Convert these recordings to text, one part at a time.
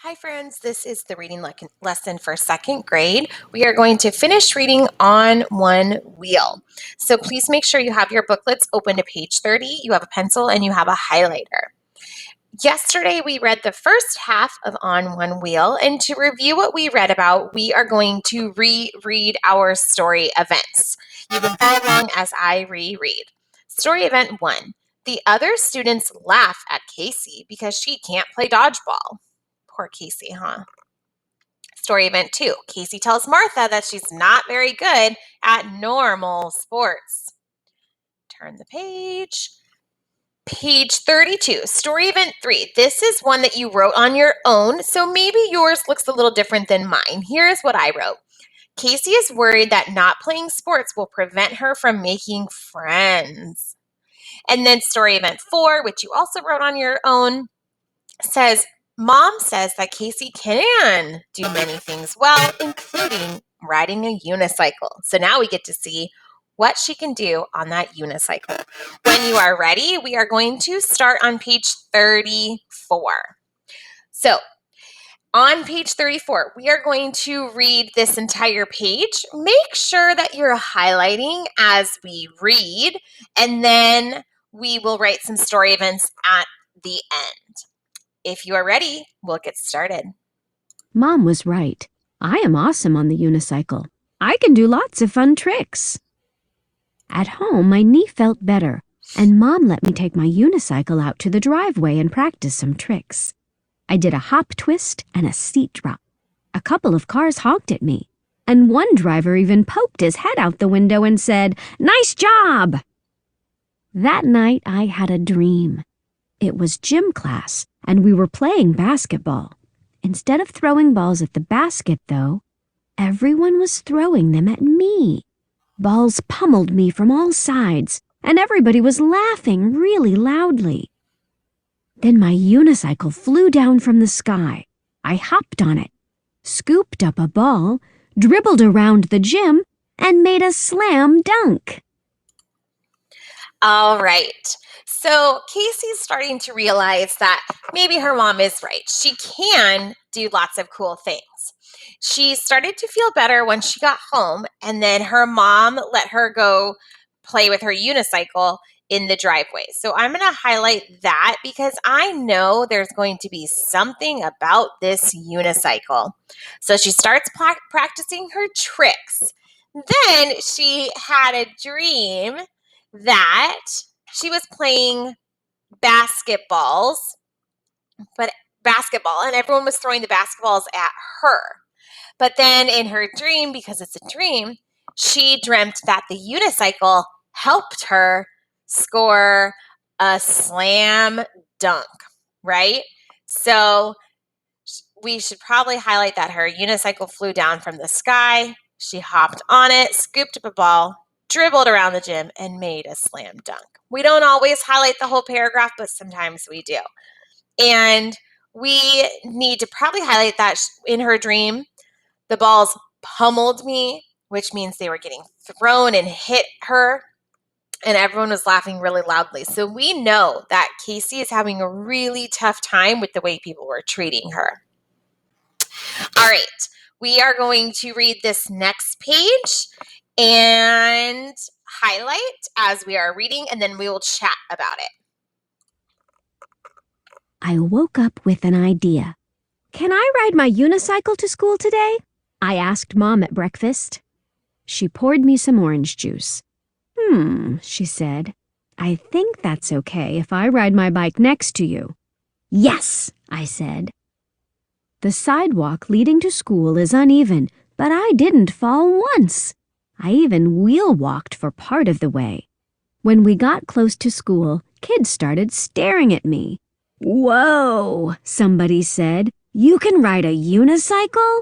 Hi friends, this is the reading lesson for second grade. We are going to finish reading On One Wheel. So please make sure you have your booklets open to page 30, you have a pencil, and you have a highlighter. Yesterday we read the first half of On One Wheel, and to review what we read about, we are going to reread our story events. You can follow along as I reread. Story event 1. The other students laugh at Casey because she can't play dodgeball. Poor Casey, huh? Story event 2. Casey tells Martha that she's not very good at normal sports. Turn the page. Page 32. Story event 3. This is one that you wrote on your own, so maybe yours looks a little different than mine. Here's what I wrote. Casey is worried that not playing sports will prevent her from making friends. And then story event 4, which you also wrote on your own, says, Mom says that Casey can do many things well, including riding a unicycle. So now we get to see what she can do on that unicycle. When you are ready, we are going to start on page 34. So on page 34, we are going to read this entire page. Make sure that you're highlighting as we read, and then we will write some story events at the end. If you are ready, we'll get started. Mom was right. I am awesome on the unicycle. I can do lots of fun tricks. At home, my knee felt better, and Mom let me take my unicycle out to the driveway and practice some tricks. I did a hop twist and a seat drop. A couple of cars honked at me, and one driver even poked his head out the window and said, "Nice job!" That night, I had a dream. It was gym class, and we were playing basketball. Instead of throwing balls at the basket, though, everyone was throwing them at me. Balls pummeled me from all sides, and everybody was laughing really loudly. Then my unicycle flew down from the sky. I hopped on it, scooped up a ball, dribbled around the gym, and made a slam dunk. All right. So Casey's starting to realize that maybe her mom is right. She can do lots of cool things. She started to feel better when she got home, and then her mom let her go play with her unicycle in the driveway. So I'm going to highlight that because I know there's going to be something about this unicycle. So she starts practicing her tricks. Then she had a dream that she was playing basketballs, and everyone was throwing the basketballs at her. But then in her dream, because it's a dream, she dreamt that the unicycle helped her score a slam dunk, right? So we should probably highlight that her unicycle flew down from the sky. She hopped on it, scooped up a ball, dribbled around the gym, and made a slam dunk. We don't always highlight the whole paragraph, but sometimes we do. And we need to probably highlight that in her dream, the balls pummeled me, which means they were getting thrown and hit her, and everyone was laughing really loudly. So we know that Casey is having a really tough time with the way people were treating her. All right, we are going to read this next page and highlight as we are reading, and then we will chat about it. I woke up with an idea. "Can I ride my unicycle to school today?" I asked Mom at breakfast. She poured me some orange juice. She said. "I think that's okay if I ride my bike next to you." "Yes," I said. The sidewalk leading to school is uneven, but I didn't fall once. I even wheel walked for part of the way. When we got close to school, kids started staring at me. "Whoa," somebody said. "You can ride a unicycle?"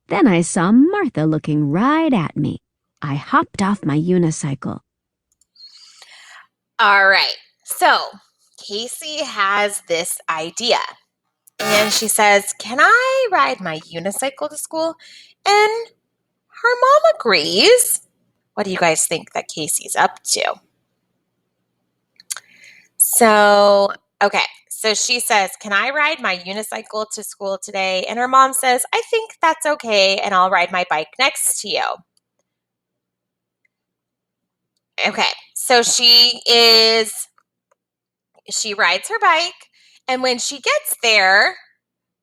Then I saw Martha looking right at me. I hopped off my unicycle. All right, so Casey has this idea. And she says, "Can I ride my unicycle to school?" And her mom agrees. What do you guys think that Casey's up to? So Okay, so she says, "Can I ride my unicycle to school today?" And her mom says, "I think that's okay, and I'll ride my bike next to you." Okay, so she rides her bike, and when she gets there,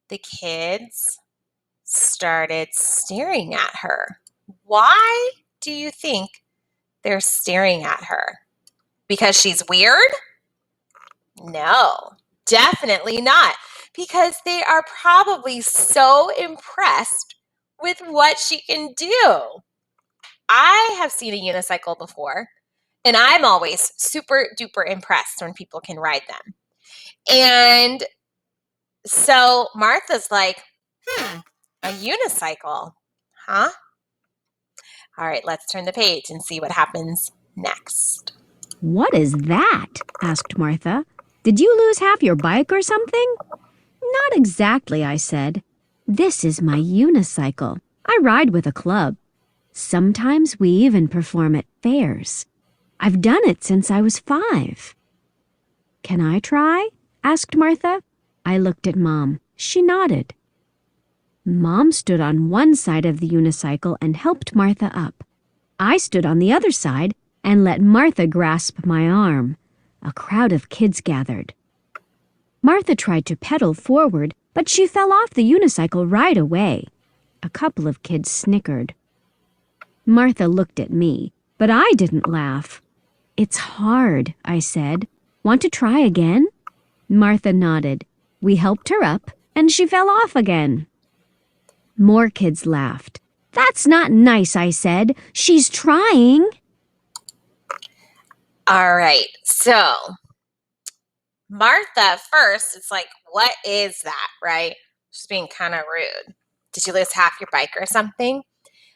the kids started staring at her. Why do you think they're staring at her? Because she's weird? No, definitely not. Because they are probably so impressed with what she can do. I have seen a unicycle before, and I'm always super duper impressed when people can ride them. And so Martha's like, a unicycle, huh? All right, let's turn the page and see what happens next. What is that? Asked Martha. Did you lose half your bike or something? Not exactly, I said. This is my unicycle. I ride with a club. Sometimes we even perform at fairs. I've done it since I was 5. Can I try? Asked Martha. I looked at Mom. She nodded. Mom stood on one side of the unicycle and helped Martha up. I stood on the other side and let Martha grasp my arm. A crowd of kids gathered. Martha tried to pedal forward, but she fell off the unicycle right away. A couple of kids snickered. Martha looked at me, but I didn't laugh. It's hard, I said. Want to try again? Martha nodded. We helped her up, and she fell off again. More kids laughed. That's not nice, I said. She's trying. All right, so Martha first, it's like, what is that, right? She's being kind of rude. Did you lose half your bike or something?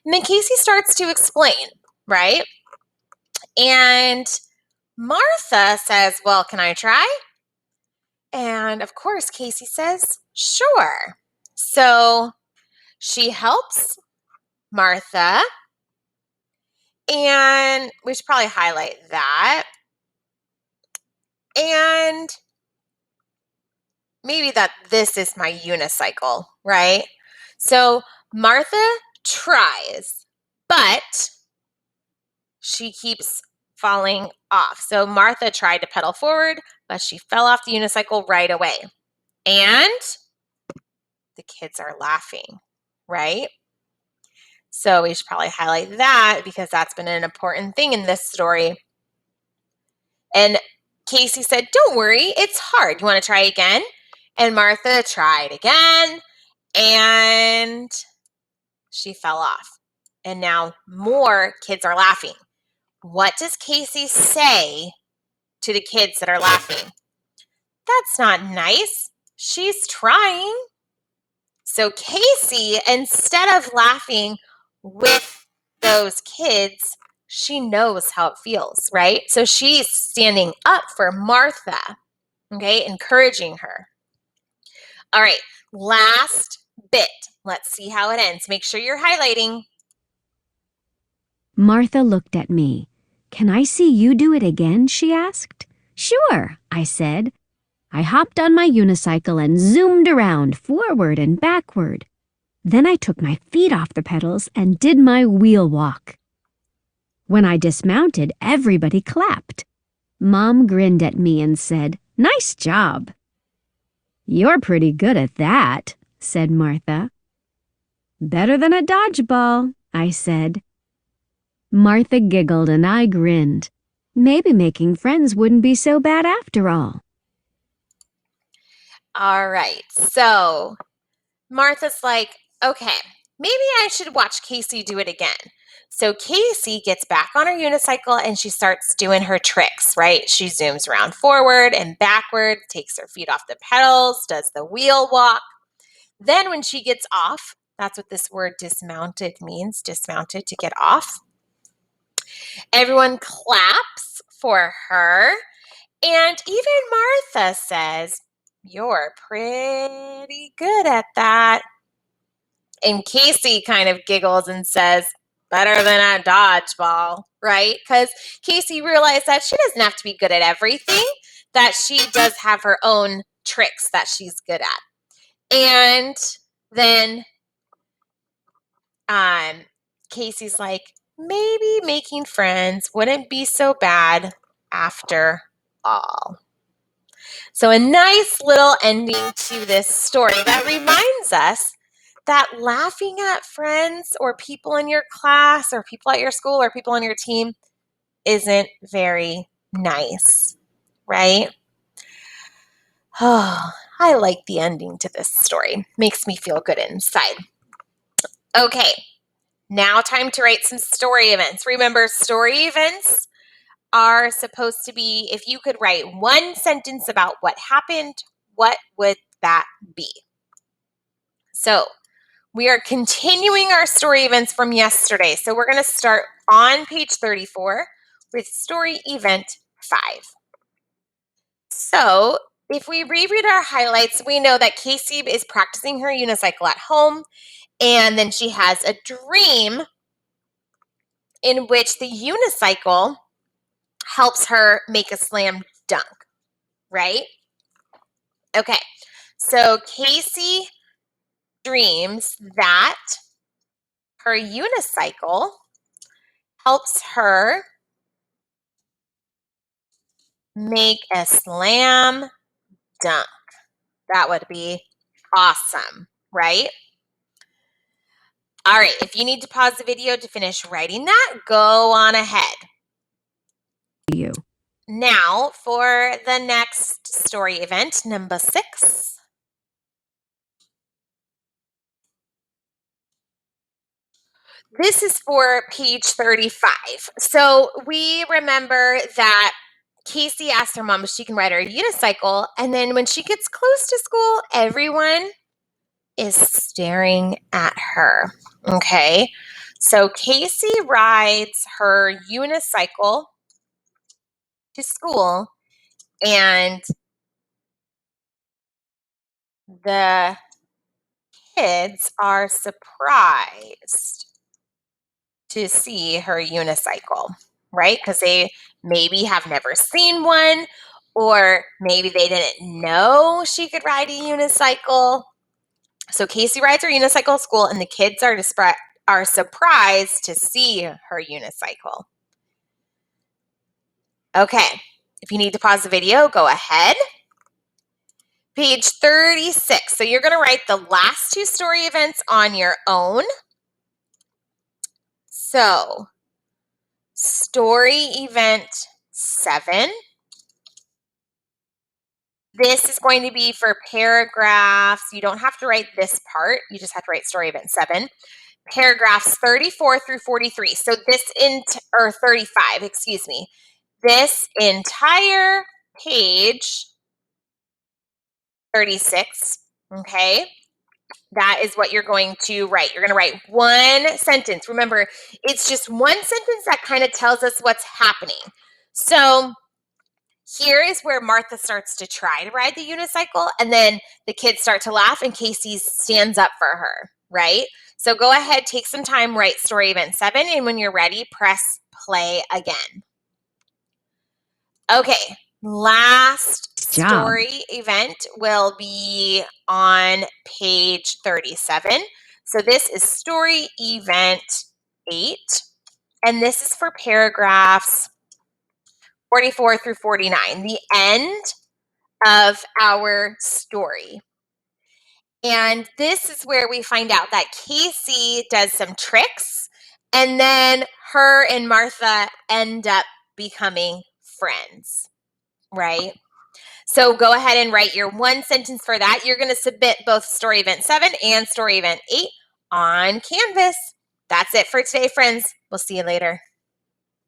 And then Casey starts to explain, right? And Martha says, well, can I try? And of course, Casey says, sure. So she helps Martha, and we should probably highlight that. And maybe that this is my unicycle, right? So Martha tries, but she keeps falling off. So Martha tried to pedal forward, but she fell off the unicycle right away. And the kids are laughing, right? So we should probably highlight that because that's been an important thing in this story. And Casey said, don't worry, it's hard. You want to try again? And Martha tried again, and she fell off. And now more kids are laughing. What does Casey say to the kids that are laughing? That's not nice. She's trying. So Casey, instead of laughing with those kids, she knows how it feels, right? So she's standing up for Martha, okay, encouraging her. All right, last bit. Let's see how it ends. Make sure you're highlighting. Martha looked at me. Can I see you do it again? She asked. Sure, I said. I hopped on my unicycle and zoomed around, forward and backward. Then I took my feet off the pedals and did my wheel walk. When I dismounted, everybody clapped. Mom grinned at me and said, "Nice job." "You're pretty good at that," said Martha. "Better than a dodgeball," I said. Martha giggled and I grinned. Maybe making friends wouldn't be so bad after all. All right, so Martha's like, okay, maybe I should watch Casey do it again. So Casey gets back on her unicycle and she starts doing her tricks, right? She zooms around forward and backward, takes her feet off the pedals, does the wheel walk. Then when she gets off, that's what this word dismounted means, dismounted, to get off. Everyone claps for her. And even Martha says, you're pretty good at that. And Casey kind of giggles and says, better than a dodgeball, right? Because Casey realized that she doesn't have to be good at everything. that she does have her own tricks that she's good at. And then Casey's like, maybe making friends wouldn't be so bad after all. So a nice little ending to this story that reminds us that laughing at friends or people in your class or people at your school or people on your team isn't very nice, right? Oh, I like the ending to this story. Makes me feel good inside. Okay, now time to write some story events. Remember, story events are supposed to be, if you could write one sentence about what happened, what would that be? So we are continuing our story events from yesterday. So we're going to start on page 34 with story event 5. So if we reread our highlights, we know that Casey is practicing her unicycle at home, and then she has a dream in which the unicycle helps her make a slam dunk, right? Okay, so Casey dreams that her unicycle helps her make a slam dunk. That would be awesome, right? All right, if you need to pause the video to finish writing that, go on ahead. You. Now for the next story event, number 6. This is for page 35. So we remember that Casey asked her mom if she can ride her unicycle, and then when she gets close to school, everyone is staring at her. Okay, so Casey rides her unicycle to school, and the kids are surprised to see her unicycle, right? Because they maybe have never seen one, or maybe they didn't know she could ride a unicycle. So Casey rides her unicycle to school, and the kids are surprised to see her unicycle. Okay, if you need to pause the video, go ahead. Page 36. So you're going to write the last 2 story events on your own. So, story event 7. This is going to be for paragraphs. You don't have to write this part. You just have to write story event 7. Paragraphs 34 through 43. So or 35, excuse me. This entire page 36, okay? That is what you're going to write. You're going to write one sentence. Remember, it's just one sentence that kind of tells us what's happening. So here is where Martha starts to try to ride the unicycle, and then the kids start to laugh, and Casey stands up for her, right? So go ahead, take some time, write story event 7, and when you're ready, press play again. Okay, last story event will be on page 37. So this is story event 8, and this is for paragraphs 44 through 49, the end of our story. And this is where we find out that Casey does some tricks, and then her and Martha end up becoming friends, right? So go ahead and write your one sentence for that. You're going to submit both story event 7 and story event 8 on Canvas. That's it for today, friends. We'll see you later.